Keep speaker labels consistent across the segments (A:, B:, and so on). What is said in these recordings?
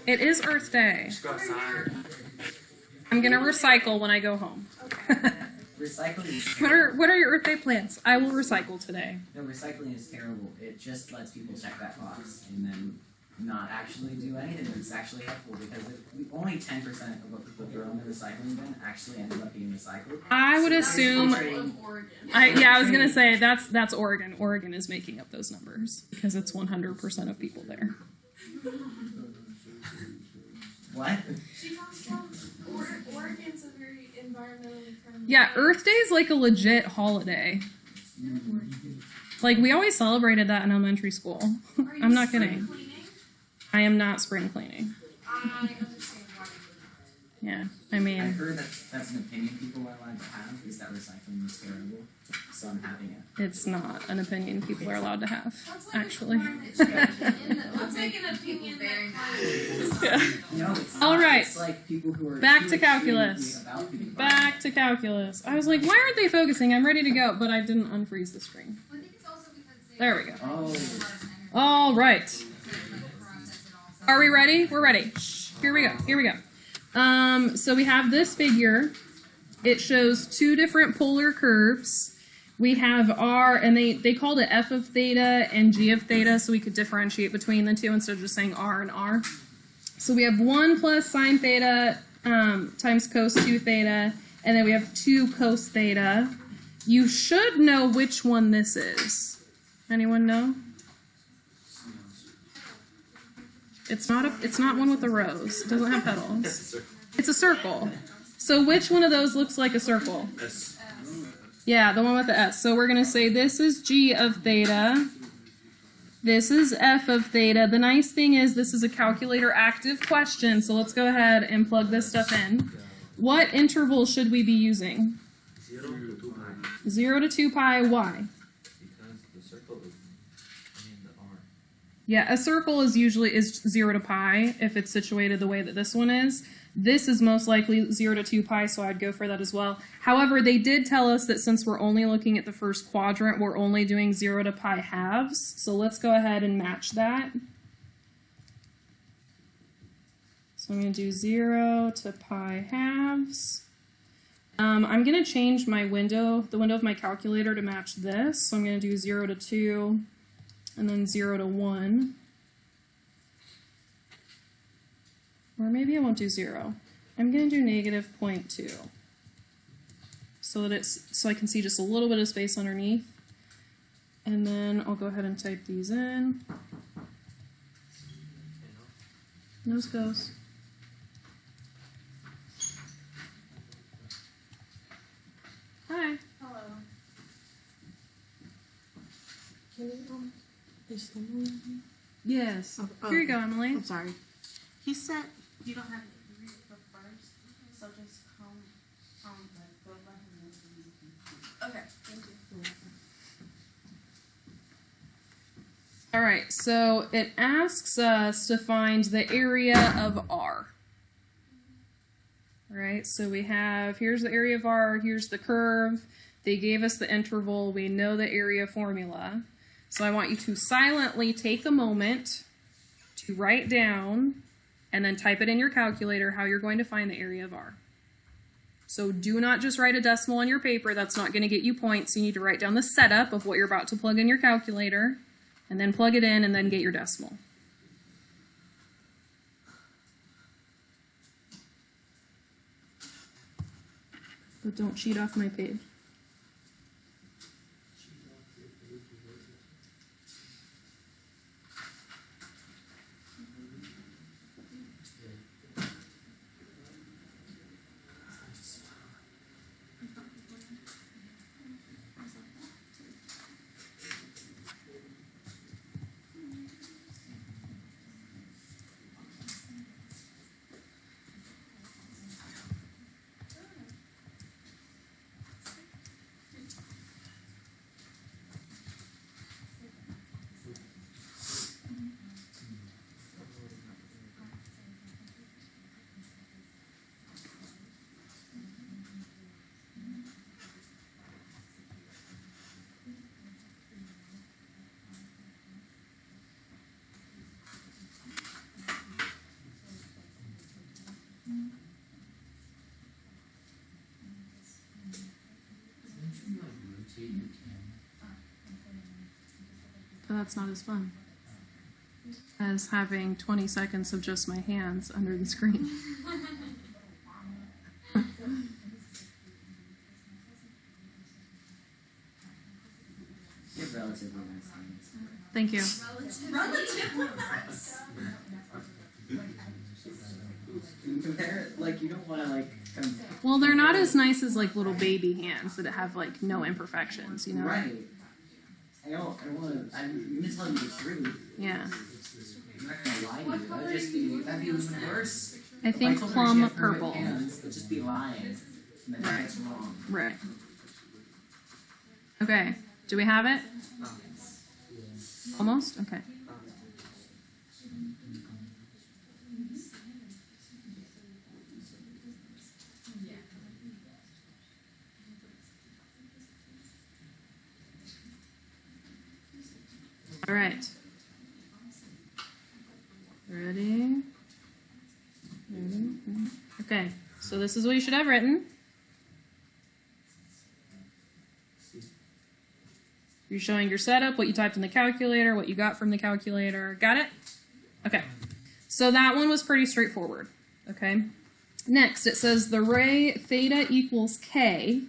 A: It is Earth Day.
B: Just go outside.
A: I'm gonna recycle when I go home.
C: Okay. Recycling is
A: What
C: terrible.
A: are your Earth Day plans? I will recycle today.
C: No, recycling is terrible. It just lets people check that box and then not actually do anything that's actually helpful, because if only 10% of what people throw in the recycling bin actually ended up being recycled.
A: I would assume.
D: Oregon.
A: I was gonna say that's Oregon. Oregon is making up those numbers because it's 100% of people there.
C: What?
D: She talks about Oregon's a very environmentally friendly.
A: Yeah, Earth Day is like a legit holiday. Like, we always celebrated that in elementary school.
D: Are you
A: I'm not
D: spring
A: kidding.
D: cleaning?
A: I am not spring cleaning.
D: I understand why you
A: Yeah, I
C: I
A: mean,
C: heard that's an opinion people are allowed to have, is that recycling is terrible. So I'm having it.
A: it's not an opinion people are allowed to have,
D: That's like
A: actually.
D: Let's make an opinion very nice.
A: Yeah.
C: No, it's not.
A: All right.
C: It's like people who are
A: Back
C: too
A: to calculus.
C: extremely about the
A: Back to calculus. I was like, why aren't they focusing? I'm ready to go, but I didn't unfreeze the screen.
E: I think it's also because
A: There we go.
C: Oh.
A: All right. Are we ready? We're ready. Here we go. Here we go. So we have this figure. It shows two different polar curves. We have R, and they called it F of theta and G of theta, so we could differentiate between the two instead of just saying R and R. So we have 1 plus sine theta times cos 2 theta, and then we have 2 cos theta. You should know which one this is. Anyone know? It's not one with a rose. It doesn't have petals. It's a circle. So which one of those looks like a circle? Yeah, the one with the S. So we're going to say this is G of theta. This is F of theta. The nice thing is this is a calculator active question, so let's go ahead and plug this stuff in. What interval should we be using?
B: 0 to 2 pi.
A: 0 to 2 pi, why?
B: Because the circle is, the R.
A: Yeah, a circle is usually 0 to pi if it's situated the way that this one is. This is most likely 0 to 2 pi, so I'd go for that as well. However, they did tell us that since we're only looking at the first quadrant, we're only doing 0 to pi halves. So let's go ahead and match that. So I'm going to do 0 to pi halves. I'm going to change my window, the window of my calculator, to match this. So I'm going to do 0 to 2 and then 0 to 1. Or maybe I won't do 0. I'm going to do negative 0.2. So I can see just a little bit of space underneath. And then I'll go ahead and type these in. Nose goes. Hi.
D: Hello.
F: Is Emily?
A: Yes.
F: Oh,
A: Here you go, Emily.
F: I'm sorry. He said you don't have to read the first, so just come go by him.
D: Okay, thank you.
A: All right, so it asks us to find the area of R. All right, so we have, here's the area of R, here's the curve. They gave us the interval. We know the area formula. So I want you to silently take a moment to write down and then type it in your calculator how you're going to find the area of R. So do not just write a decimal on your paper. That's not going to get you points. You need to write down the setup of what you're about to plug in your calculator and then plug it in and then get your decimal. But don't cheat off my page. But that's not as fun as having 20 seconds of just my hands under the screen.
C: You have relatively nice hands.
A: Thank you.
F: Relatively nice.
C: You compare it, like, you don't want to, like,
A: Well, they're not as nice as like little baby hands that have like no imperfections, you know?
C: Right. I want to, I'm going to tell you the truth.
A: Yeah.
C: I'm not going to lie to you. That'd be even worse.
A: I think
C: If I told her she
A: plum
C: had perfect
A: purple.
C: hands, it'd just be lying. And then
A: Right.
C: it's wrong.
A: Right. Okay. Do we have it? Almost? Okay. All right. Ready? Okay, so this is what you should have written. You're showing your setup, what you typed in the calculator, what you got from the calculator. Got it? Okay. So that one was pretty straightforward. Okay. Next, it says the ray theta equals k,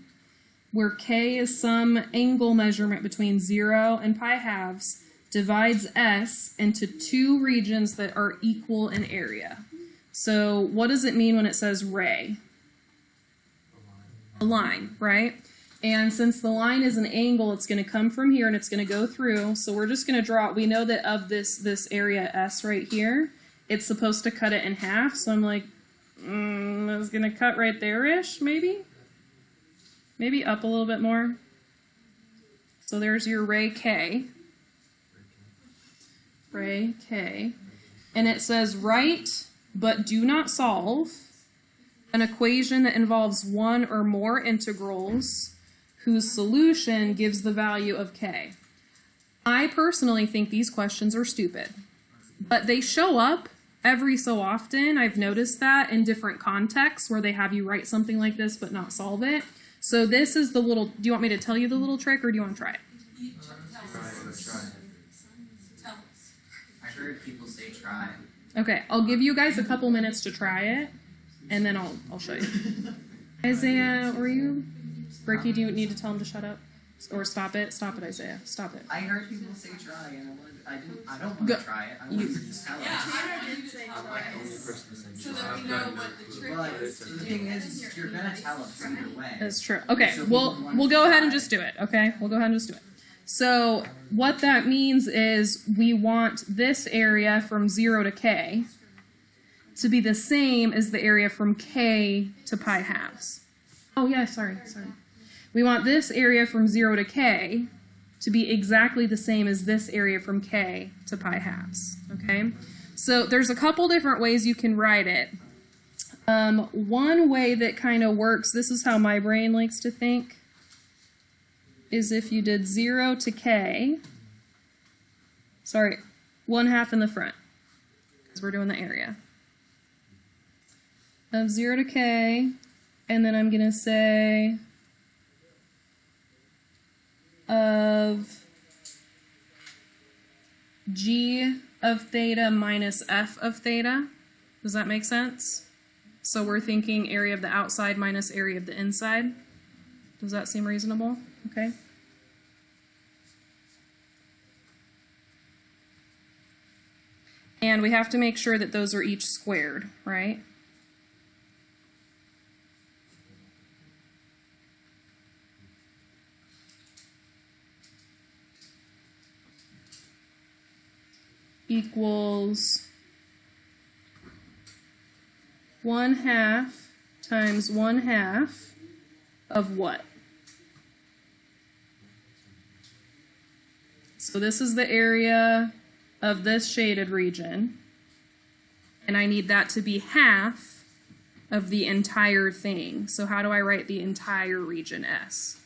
A: where k is some angle measurement between 0 and pi halves, divides S into two regions that are equal in area. So what does it mean when it says ray? A line, right? And since the line is an angle, it's going to come from here and it's going to go through. So we're just going to draw, we know that of this area S right here, it's supposed to cut it in half. So I'm like, it's going to cut right there-ish, maybe? Maybe up a little bit more. So there's your ray K. Ray K. And it says write, but do not solve, an equation that involves one or more integrals whose solution gives the value of K. I personally think these questions are stupid, but they show up every so often. I've noticed that in different contexts where they have you write something like this but not solve it. So this is the little, do you want me to tell you the little trick or do you want to try it?
B: Try.
F: Tell us.
C: I heard people say try.
A: Okay, I'll give you guys a couple minutes to try it, and then I'll show you. Isaiah, were you? Ricky, do you need to tell him to shut up? Or stop it? Stop it, Isaiah. Stop it.
C: I heard people say try, and I don't want
A: Go.
C: to try it. I want to just tell
F: Yeah,
C: us.
F: Tanner did say
B: I'm like the only
F: twice.
B: person saying
F: So
B: try.
F: that we know what the trick
C: But
F: is
C: the
F: to
C: thing
F: do.
C: is, you're gonna tell us either way.
A: That's true. Okay,
C: So
A: we'll
C: people want
A: we'll
C: to
A: go ahead and
C: try.
A: just do it. Okay, we'll go ahead and just do it. So what that means is we want this area from 0 to k to be the same as the area from k to pi halves. Oh yeah, sorry. We want this area from 0 to k to be exactly the same as this area from k to pi halves. Okay, so there's a couple different ways you can write it. One way that kind of works, this is how my brain likes to think, is if you did 0 to k, sorry, 1/2 in the front, because we're doing the area. Of 0 to k, and then I'm going to say of g of theta minus f of theta. Does that make sense? So we're thinking area of the outside minus area of the inside. Does that seem reasonable? Okay. And we have to make sure that those are each squared, right? Equals 1/2 times 1/2 of what? So this is the area of this shaded region, and I need that to be half of the entire thing. So how do I write the entire region S?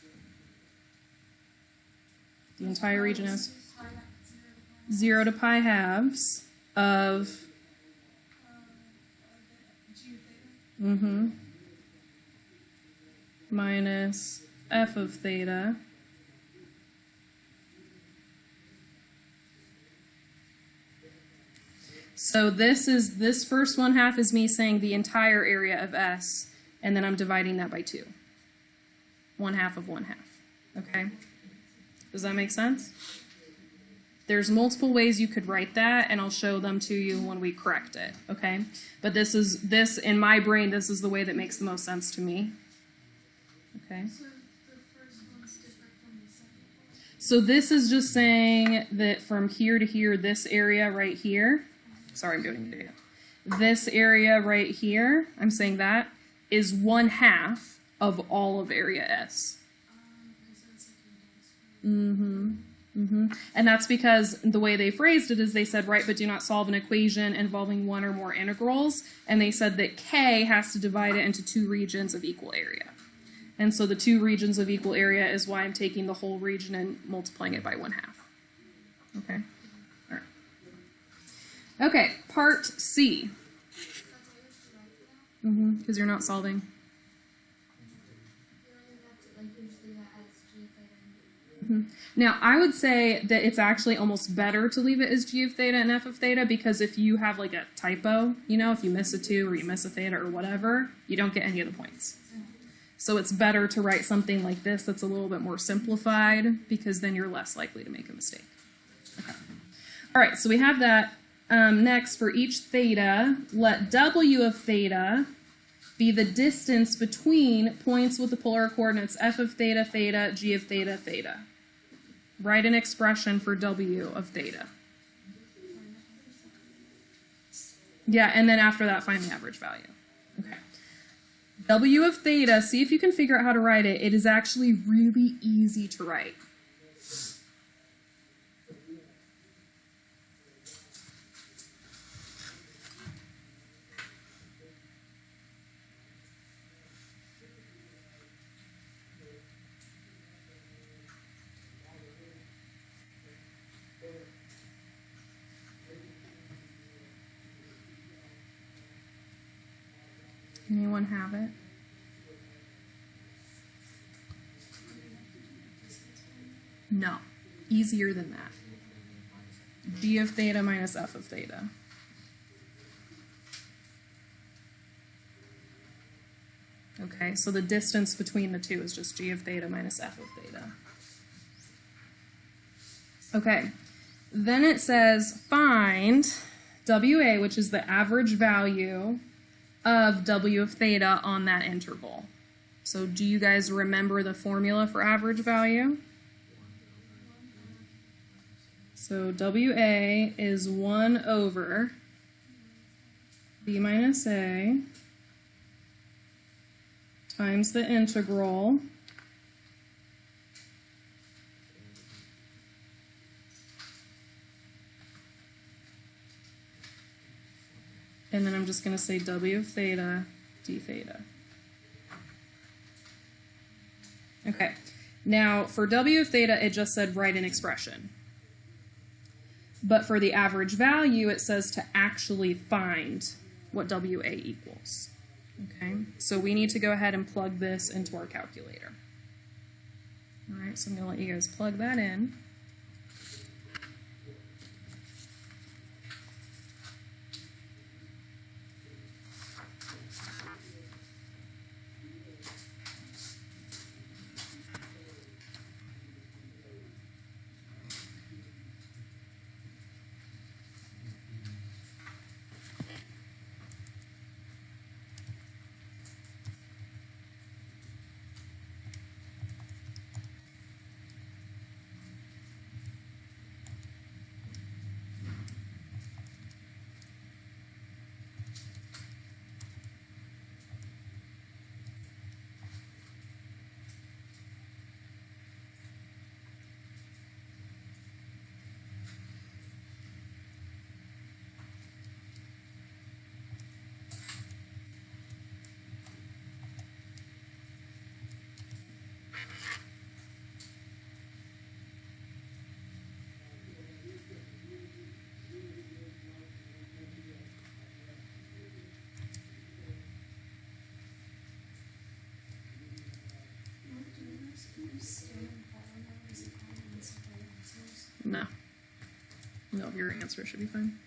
A: The entire region S. 0 to pi halves of minus f of theta So this first 1/2 is me saying the entire area of S, and then I'm dividing that by 2. 1/2 of 1/2. Okay? Does that make sense? There's multiple ways you could write that, and I'll show them to you when we correct it. Okay? But this in my brain, this is the way that makes the most sense to me. Okay?
D: So the first one's different from the second one?
A: So this is just saying that from here to here, this area right here, sorry, I'm doing data. This area right here, I'm saying that, is 1/2 of all of area S. And that's because the way they phrased it is they said, write but do not solve an equation involving one or more integrals, and they said that K has to divide it into 2 regions of equal area. And so the 2 regions of equal area is why I'm taking the whole region and multiplying it by 1/2. Okay? All right. Okay, part C. Because you're not solving. Now, I would say that it's actually almost better to leave it as g of theta and f of theta, because if you have like a typo, you know, if you miss a 2 or you miss a theta or whatever, you don't get any of the points. So it's better to write something like this that's a little bit more simplified, because then you're less likely to make a mistake. Okay. All right, so we have that. Next, for each theta, let w of theta be the distance between points with the polar coordinates f of theta, theta, g of theta, theta. Write an expression for w of theta. Yeah, and then after that, find the average value. Okay. W of theta, see if you can figure out how to write it. It is actually really easy to write. Anyone have it? No. Easier than that. G of theta minus f of theta. Okay, so the distance between the two is just g of theta minus f of theta. Okay, then it says find WA, which is the average value of w of theta on that interval. So do you guys remember the formula for average value? So WA is 1 over b minus a times the integral and then I'm just going to say w of theta d theta. Okay, now for w of theta, it just said write an expression. But for the average value, it says to actually find what WA equals. Okay, so we need to go ahead and plug this into our calculator. All right, so I'm going to let you guys plug that in. No. No, your answer should be fine.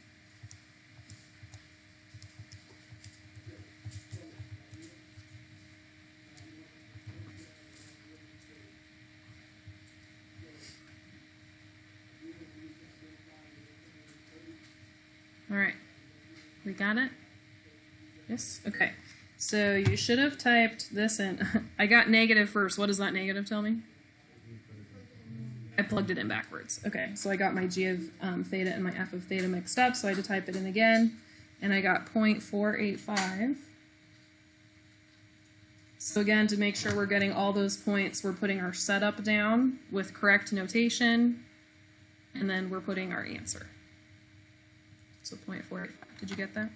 A: All right. We got it? Yes? Okay. So you should have typed this in. I got negative first. What does that negative tell me? I plugged it in backwards. Okay, so I got my g of theta and my f of theta mixed up, so I had to type it in again. And I got 0.485. So again, to make sure we're getting all those points, we're putting our setup down with correct notation, and then we're putting our answer. So 0.485. Did you get that?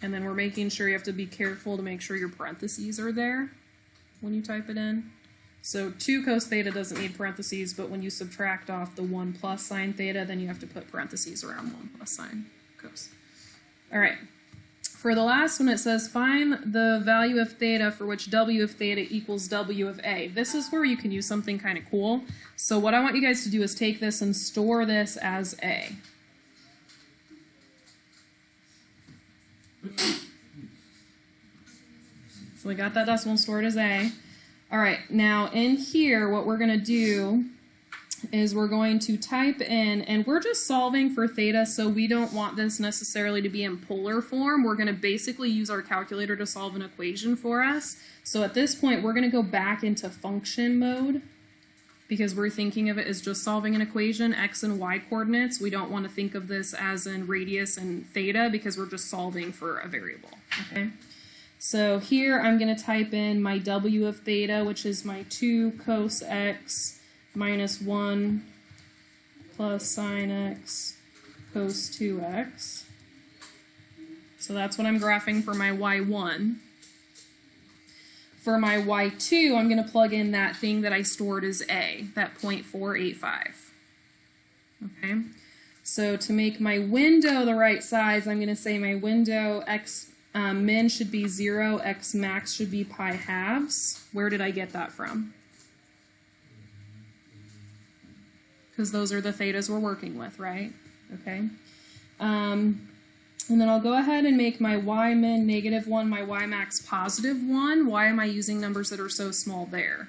A: And then we're making sure you have to be careful to make sure your parentheses are there when you type it in. So 2 cos theta doesn't need parentheses, but when you subtract off the 1 plus sine theta, then you have to put parentheses around 1 plus sine cos. All right. For the last one, it says find the value of theta for which w of theta equals w of a. This is where you can use something kind of cool. So what I want you guys to do is take this and store this as a. So we got that decimal stored as a. All right, now in here, what we're going to do is we're going to type in, and we're just solving for theta, so we don't want this necessarily to be in polar form. We're going to basically use our calculator to solve an equation for us. So at this point, we're going to go back into function mode because we're thinking of it as just solving an equation, x and y coordinates. We don't want to think of this as in radius and theta because we're just solving for a variable, okay? So here I'm going to type in my w of theta, which is my 2 cos x minus 1 plus sine x cos 2x. So that's what I'm graphing for my y1. For my y2, I'm going to plug in that thing that I stored as a, that 0.485. Okay? So to make my window the right size, I'm going to say my window x min should be 0, x max should be pi halves. Where did I get that from? Because those are the thetas we're working with, right? Okay. And then I'll go ahead and make my y min -1, my y max +1. Why am I using numbers that are so small there?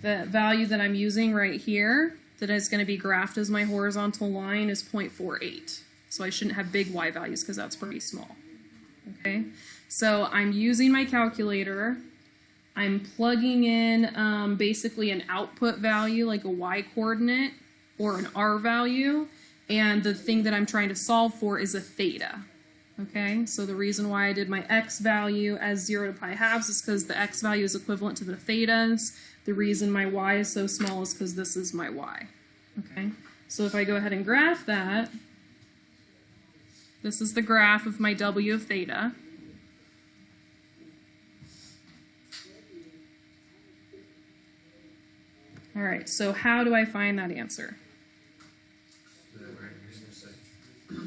A: The value that I'm using right here that is going to be graphed as my horizontal line is 0.48. So I shouldn't have big y values because that's pretty small. Okay, so I'm using my calculator. I'm plugging in basically an output value like a y coordinate or an r value, and the thing that I'm trying to solve for is a theta. Okay, so the reason why I did my x value as 0 to pi halves is because the x value is equivalent to the thetas. The reason my y is so small is because this is my y. Okay, so if I go ahead and graph that, this is the graph of my w of theta. All right, so how do I find that answer?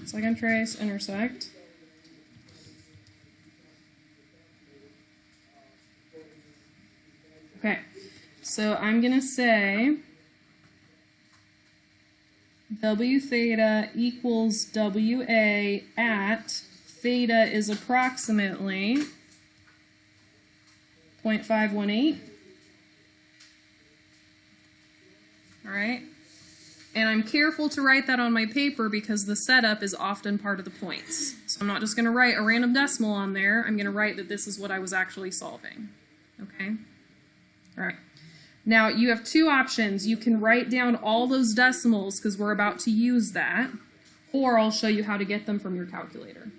A: Second trace, intersect. Okay, so I'm going to say W theta equals WA at theta is approximately 0.518. All right, and I'm careful to write that on my paper because the setup is often part of the points. So I'm not just going to write a random decimal on there. I'm going to write that this is what I was actually solving. Okay? All right. Now, you have two options. You can write down all those decimals because we're about to use that, or I'll show you how to get them from your calculator.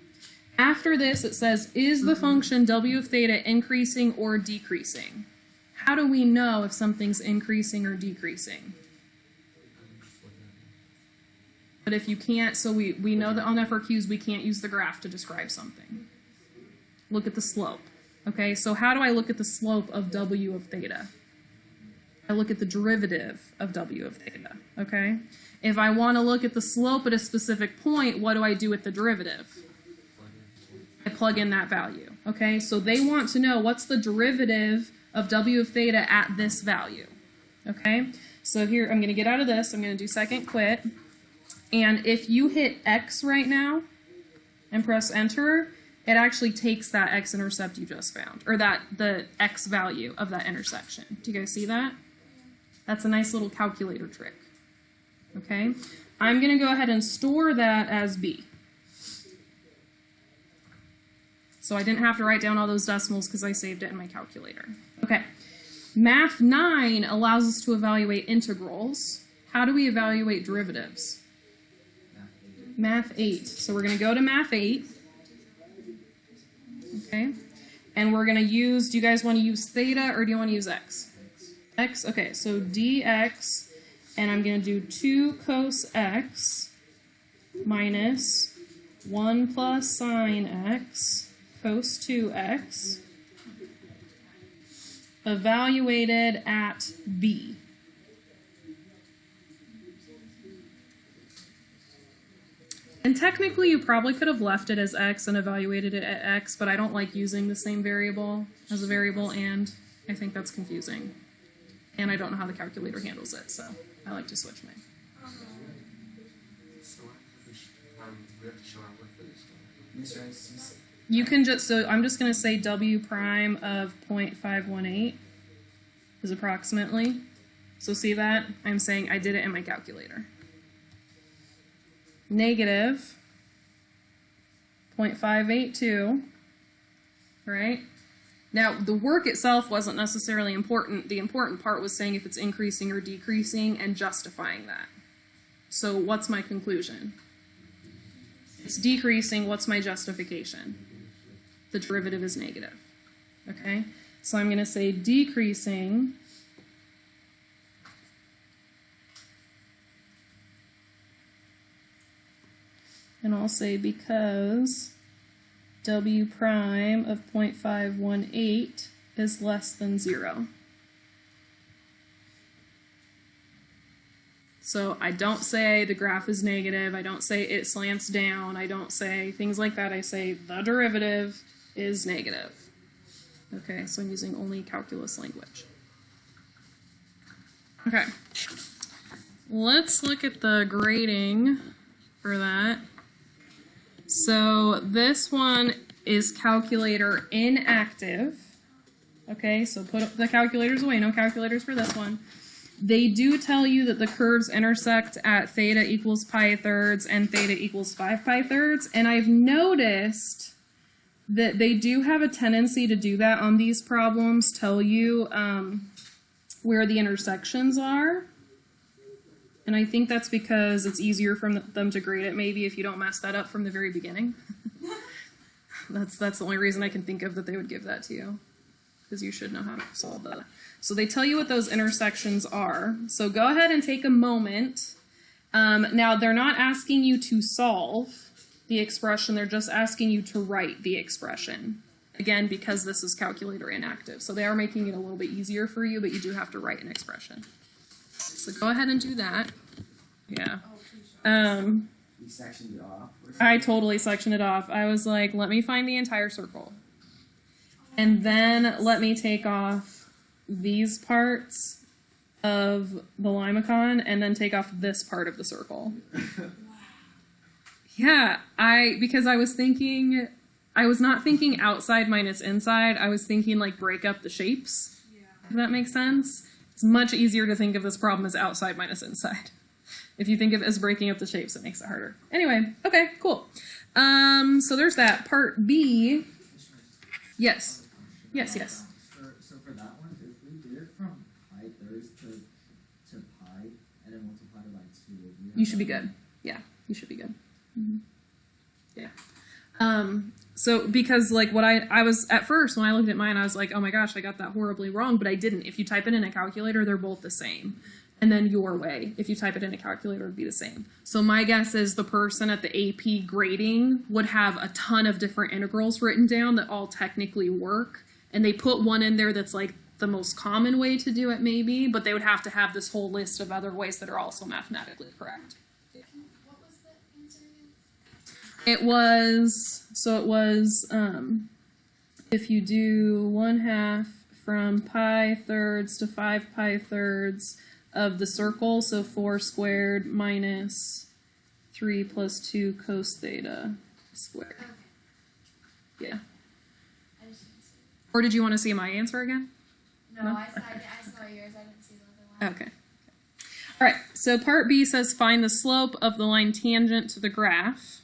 A: After this, it says, is the function w of theta increasing or decreasing? How do we know if something's increasing or decreasing? But if you can't, so we know that on FRQs we can't use the graph to describe something. Look at the slope. Okay, so how do I look at the slope of w of theta? I look at the derivative of w of theta. Okay? If I want to look at the slope at a specific point, what do I do with the derivative? I plug in that value. Okay, so they want to know what's the derivative of w of theta at this value. Okay, so here I'm going to get out of this. I'm going to do second quit. And if you hit X right now and press enter, it actually takes that X-intercept you just found, or the X value of that intersection. Do you guys see that? That's a nice little calculator trick. Okay? I'm going to go ahead and store that as b. So I didn't have to write down all those decimals because I saved it in my calculator. Okay. Math 9 allows us to evaluate integrals. How do we evaluate derivatives? Math 8. So we're going to go to Math 8. Okay. And we're going to use, do you guys want to use theta or do you want to use x? X. Okay, so dx, and I'm going to do 2 cos x minus 1 plus sine x cos 2x evaluated at b. And technically you probably could have left it as x and evaluated it at x, but I don't like using the same variable as a variable, and I think that's confusing. And I don't know how the calculator handles it, so I like to switch mine.
B: So we have to show our work for this one.
C: Miss Rice,
A: You can just, so I'm just going to say w prime of 0.518 is approximately. So see that? I'm saying I did it in my calculator. Negative 0.582, right? Now, the work itself wasn't necessarily important. The important part was saying if it's increasing or decreasing and justifying that. So what's my conclusion? It's decreasing. What's my justification? The derivative is negative. Okay? So I'm going to say decreasing and I'll say because w prime of 0.518 is less than 0. So I don't say the graph is negative, I don't say it slants down, I don't say things like that, I say the derivative is negative. Okay, so I'm using only calculus language. Okay, let's look at the grading for that. So this one is calculator inactive. Okay, so put the calculators away, no calculators for this one. They do tell you that the curves intersect at theta equals pi thirds and theta equals 5 pi thirds, and I've noticed that they do have a tendency to do that on these problems, tell you where the intersections are. And I think that's because it's easier for them to grade it, maybe, if you don't mess that up from the very beginning. That's the only reason I can think of that they would give that to you, because you should know how to solve that. So they tell you what those intersections are. So go ahead and take a moment. Now, they're not asking you to solve the expression, they're just asking you to write the expression. Again, because this is calculator inactive. So they are making it a little bit easier for you, but you do have to write an expression. So go ahead and do that. Yeah.
C: you sectioned it off.
A: I totally sectioned it off. I was like, let me find the entire circle. And then let me take off these parts of the limacon and then take off this part of the circle. Yeah, because I was thinking, I was not thinking outside minus inside. I was thinking like break up the shapes. If that makes sense. It's much easier to think of this problem as outside minus inside. If you think of it as breaking up the shapes, it makes it harder. Anyway, okay, cool. So there's that. Part B. Yes. Yes, yes.
E: So for that one, if we did it from pi thirds to pi and then multiply it by 2,
A: You should be good. Yeah, you should be good. Mm-hmm. Yeah. So because like what I was at first when I looked at mine, I was like, oh my gosh, I got that horribly wrong, but I didn't. If you type it in a calculator, they're both the same. And then your way, if you type it in a calculator, it would be the same. So my guess is the person at the AP grading would have a ton of different integrals written down that all technically work. And they put one in there that's like the most common way to do it maybe, but they would have to have this whole list of other ways that are also mathematically correct.
D: What was the answer again?
A: It was, if you do 1/2 from pi thirds to 5 pi thirds of the circle, so 4 squared minus 3 plus 2 cos theta squared.
D: Okay.
A: Yeah.
D: I just didn't see it.
A: Or did you want to see my answer again?
D: No,
A: No?
D: I saw yours. I didn't see the
A: Okay. All right, so part B says find the slope of the line tangent to the graph.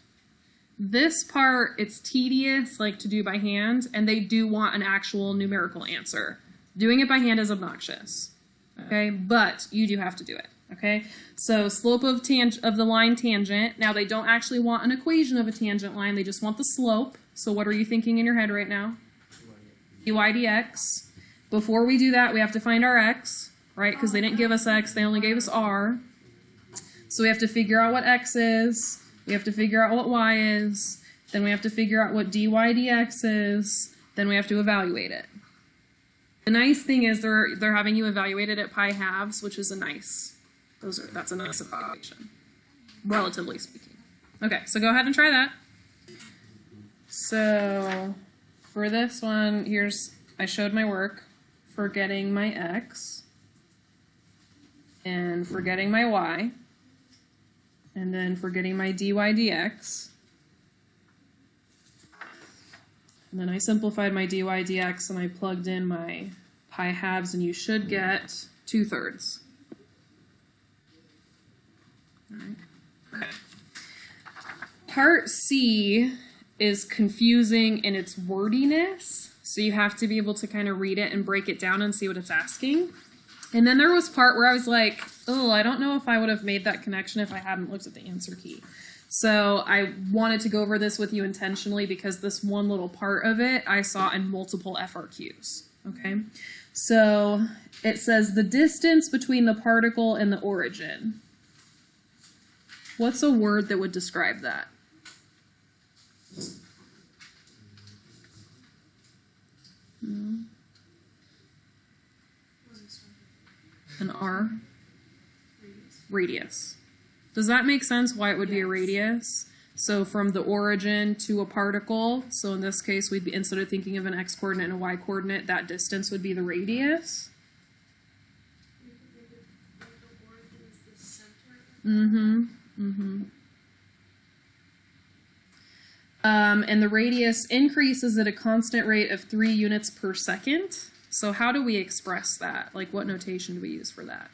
A: This part, it's tedious, like to do by hand, and they do want an actual numerical answer. Doing it by hand is obnoxious, okay? But you do have to do it, okay? So slope of the line tangent. Now they don't actually want an equation of a tangent line, they just want the slope. So what are you thinking in your head right now? dy dx. Before we do that, we have to find our x, right? Because they didn't give us x, they only gave us r. So we have to figure out what x is, we have to figure out what y is, then we have to figure out what dy dx is, then we have to evaluate it. The nice thing is they're having you evaluate it at pi halves, which is that's a nice evaluation, relatively speaking. Okay, so go ahead and try that. So for this one, I showed my work for getting my x and for getting my y and then for getting my dy dx. And then I simplified my dy dx and I plugged in my pi halves and you should get 2/3. All right. Okay. Part C is confusing in its wordiness, so you have to be able to kind of read it and break it down and see what it's asking. And then there was part where I was like, oh, I don't know if I would have made that connection if I hadn't looked at the answer key. So I wanted to go over this with you intentionally because this one little part of it I saw in multiple FRQs, okay? So it says the distance between the particle and the origin. What's a word that would describe that? No. An R? Radius. Does that make sense why it would be a radius? So from the origin to a particle, so in this case we'd be, instead of thinking of an x coordinate and a y coordinate, that distance would be the radius. And the radius increases at a constant rate of 3 units per second. So how do we express that? Like what notation do we use for that?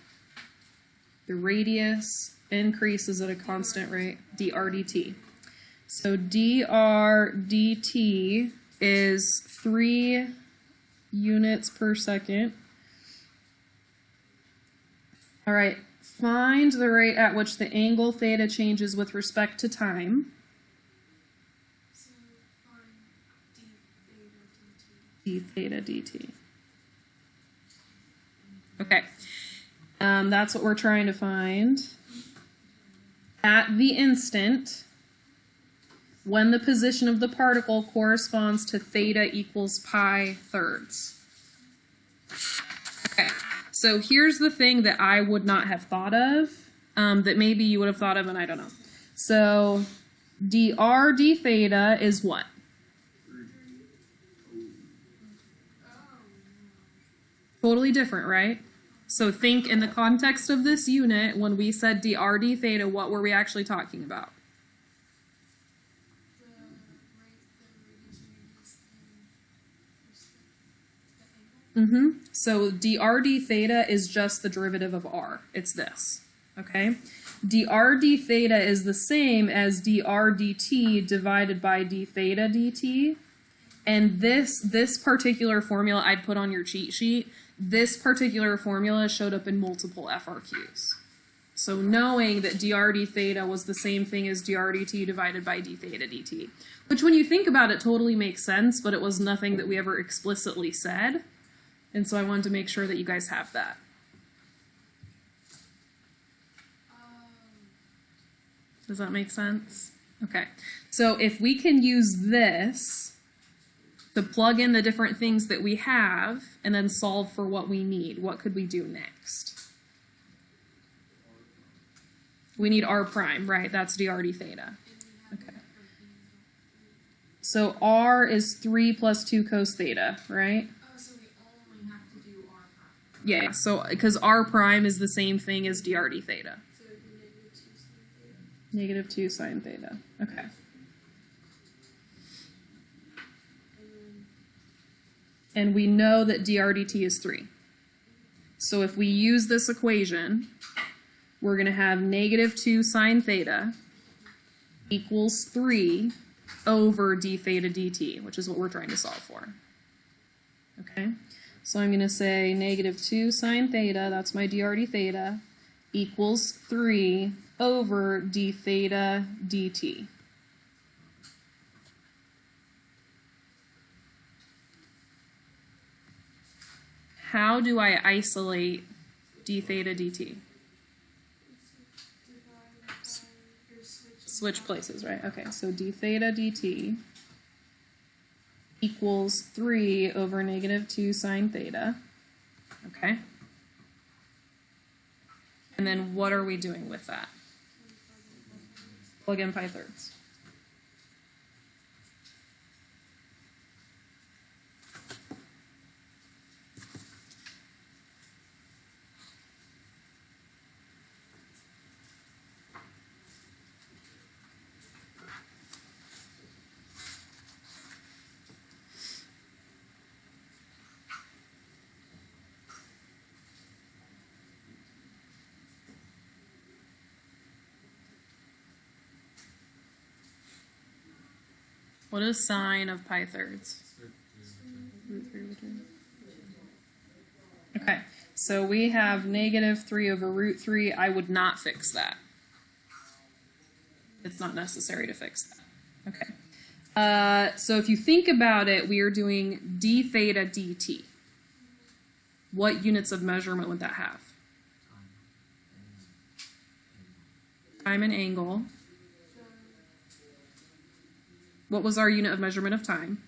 A: The radius increases at a constant rate, dr dt. So dr dt is 3 units per second. All right, find the rate at which the angle theta changes with respect to time.
D: So find
A: d theta dt. Okay, that's what we're trying to find. At the instant, when the position of the particle corresponds to theta equals pi thirds. Okay, so here's the thing that I would not have thought of, that maybe you would have thought of, and I don't know. So dr d theta is what? Totally different, right? So think in the context of this unit, when we said dr d theta, what were we actually talking about? So dr d theta is just the derivative of r. It's this, okay? Dr d theta is the same as dr dt divided by d theta dt. And this particular formula I'd put on your cheat sheet, this particular formula showed up in multiple FRQs. So knowing that dr d theta was the same thing as dr dt divided by d theta dt, which when you think about it totally makes sense, but it was nothing that we ever explicitly said. And so I wanted to make sure that you guys have that. Does that make sense? Okay. So if we can use this to plug in the different things that we have and then solve for what we need, what could we do next? We need r prime, right? That's dr d theta. Okay. So r is 3 plus 2 cos theta, right?
D: Oh, so we only have to do r prime.
A: Yeah, so because r prime is the same thing as dr d theta.
D: So it'd be
A: -2 sine theta. Okay. And we know that dr dt is 3. So if we use this equation, we're going to have negative 2 sine theta equals 3 over d theta dt, which is what we're trying to solve for. Okay, so I'm going to say negative 2 sine theta, that's my drd theta, equals 3 over d theta dt. How do I isolate d theta dt? Switch places, right? Okay, so d theta dt equals 3 over negative 2 sine theta. Okay? And then what are we doing with that? Plug in pi thirds. What is sine of pi thirds? Root 3 over 2. Okay, so we have negative 3 over root 3. I would not fix that. It's not necessary to fix that. Okay. So if you think about it, we are doing d theta dt. What units of measurement would that have? Time and angle. What was our unit of measurement of time?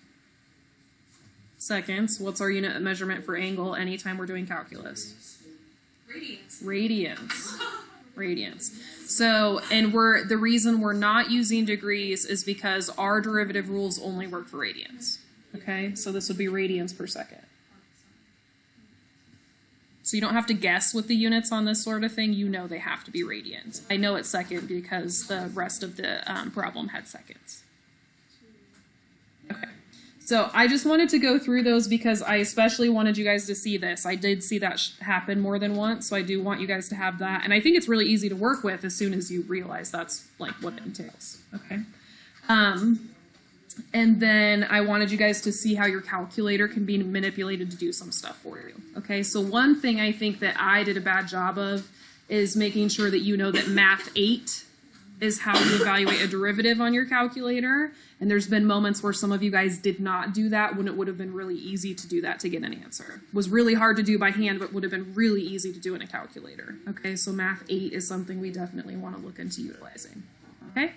A: Seconds. What's our unit of measurement for angle anytime we're doing calculus?
F: Radians.
A: Radians. Radians. So, and the reason we're not using degrees is because our derivative rules only work for radians. Okay? So this would be radians per second. So you don't have to guess with the units on this sort of thing. You know they have to be radians. I know it's second because the rest of the problem had seconds. Okay, so I just wanted to go through those because I especially wanted you guys to see this. I did see that happen more than once, so I do want you guys to have that. And I think it's really easy to work with as soon as you realize that's like what it entails, okay? And then I wanted you guys to see how your calculator can be manipulated to do some stuff for you, okay? So one thing I think that I did a bad job of is making sure that you know that Math 8 is how you evaluate a derivative on your calculator. And there's been moments where some of you guys did not do that when it would have been really easy to do that to get an answer. It was really hard to do by hand, but would have been really easy to do in a calculator. Okay, so Math 8 is something we definitely want to look into utilizing. Okay?